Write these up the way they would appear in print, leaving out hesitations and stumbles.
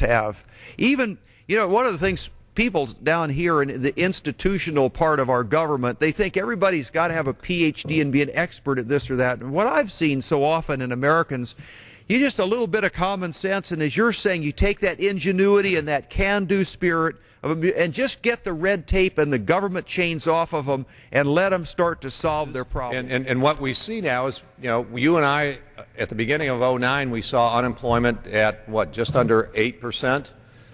have. Even, you know, one of the things people down here in the institutional part of our government, they think everybody's got to have a PhD and be an expert at this or that. And what I've seen so often in Americans, you just a little bit of common sense, and as you're saying, you take that ingenuity and that can-do spirit and just get the red tape and the government chains off of them and let them start to solve their problems. And what we see now is, you know, you and I, at the beginning of '09, we saw unemployment at, what, just under 8%?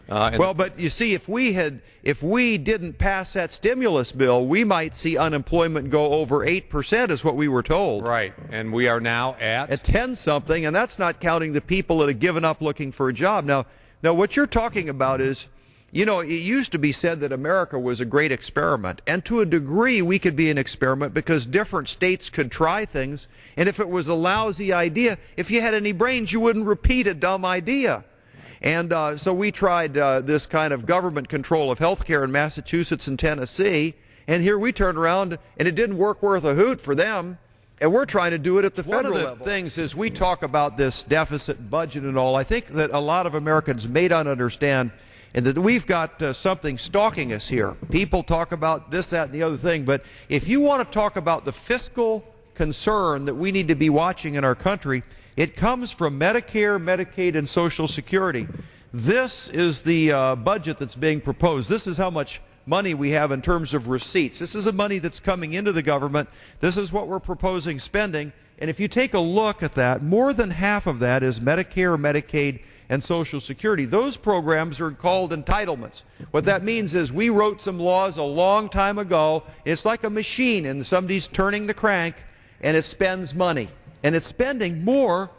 Well, but you see, if we didn't pass that stimulus bill, we might see unemployment go over 8%, is what we were told. Right, and we are now at 10-something, and that's not counting the people that have given up looking for a job. Now, what you're talking about is, you know, it used to be said that America was a great experiment, and to a degree we could be an experiment because different states could try things, and if it was a lousy idea, if you had any brains, you wouldn't repeat a dumb idea. And so we tried this kind of government control of health care in Massachusetts and Tennessee, and here we turned around and it didn't work worth a hoot for them, and we're trying to do it at the federal level. One of the things is we talk about this deficit budget and all, I think that a lot of Americans may not understand and that we've got something stalking us here. People talk about this, that, and the other thing, but if you want to talk about the fiscal concern that we need to be watching in our country, it comes from Medicare, Medicaid, and Social Security. This is the budget that's being proposed. This is how much money we have in terms of receipts. This is the money that's coming into the government. This is what we're proposing spending. And if you take a look at that, more than half of that is Medicare, Medicaid, and Social Security. Those programs are called entitlements. What that means is we wrote some laws a long time ago. It's like a machine, and somebody's turning the crank, and it spends money. And it's spending more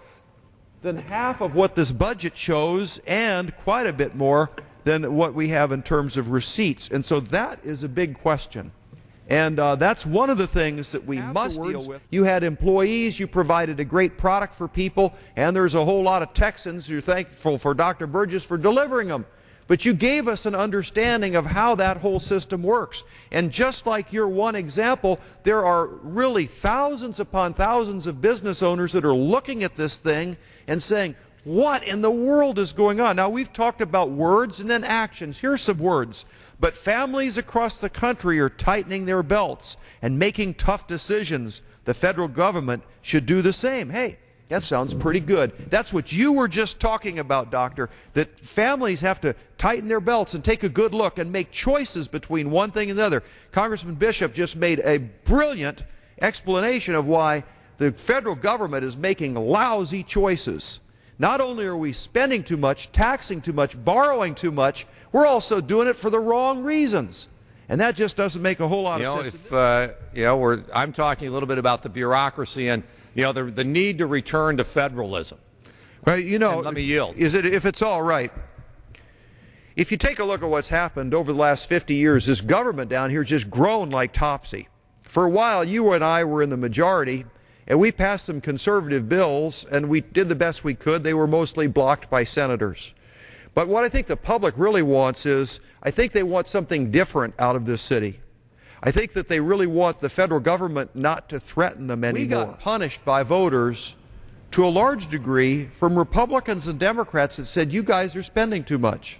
than half of what this budget shows and quite a bit more than what we have in terms of receipts. And so that is a big question. And that's one of the things that we must deal with. You had employees, you provided a great product for people, and there's a whole lot of Texans who are thankful for Dr. Burgess for delivering them. But you gave us an understanding of how that whole system works. And just like your one example, there are really thousands upon thousands of business owners that are looking at this thing and saying, what in the world is going on? Now, we've talked about words and then actions. Here's some words. But families across the country are tightening their belts and making tough decisions. The federal government should do the same. Hey, that sounds pretty good. That's what you were just talking about, Doctor, that families have to tighten their belts and take a good look and make choices between one thing and another. Congressman Bishop just made a brilliant explanation of why the federal government is making lousy choices. Not only are we spending too much, taxing too much, borrowing too much, we're also doing it for the wrong reasons. And that just doesn't make a whole lot of sense. I'm talking a little bit about the bureaucracy and the need to return to federalism. Well, you know, and let me yield. If it's all right, if you take a look at what's happened over the last 50 years, this government down here has just grown like Topsy. For a while, you and I were in the majority, and we passed some conservative bills, and we did the best we could. They were mostly blocked by senators. But what I think the public really wants is, I think they want something different out of this city. I think that they really want the federal government not to threaten them anymore. We got punished by voters to a large degree from Republicans and Democrats that said, you guys are spending too much.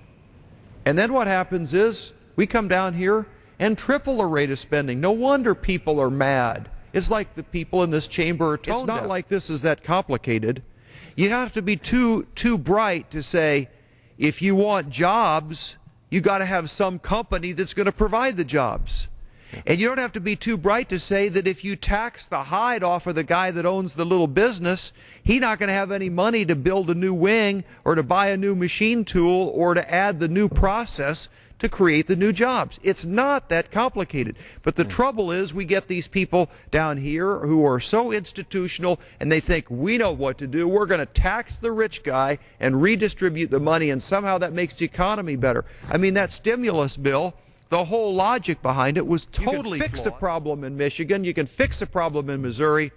And then what happens is we come down here and triple the rate of spending. No wonder people are mad. It's like the people in this chamber are tone deaf. It's not like this is that complicated. You have to be too bright to say, if you want jobs, you got to have some company that's going to provide the jobs. And you don't have to be too bright to say that if you tax the hide off of the guy that owns the little business, he's not going to have any money to build a new wing or to buy a new machine tool or to add the new process to create the new jobs. It's not that complicated. But the trouble is we get these people down here who are so institutional and they think we know what to do. We're going to tax the rich guy and redistribute the money, and somehow that makes the economy better. I mean, that stimulus bill, the whole logic behind it was totally flawed. You can fix a problem in Michigan, you can fix a problem in Missouri,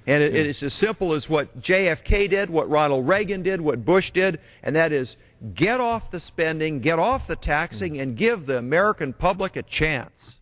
and it is as simple as what JFK did, what Ronald Reagan did, what Bush did, and that is get off the spending, get off the taxing, and give the American public a chance.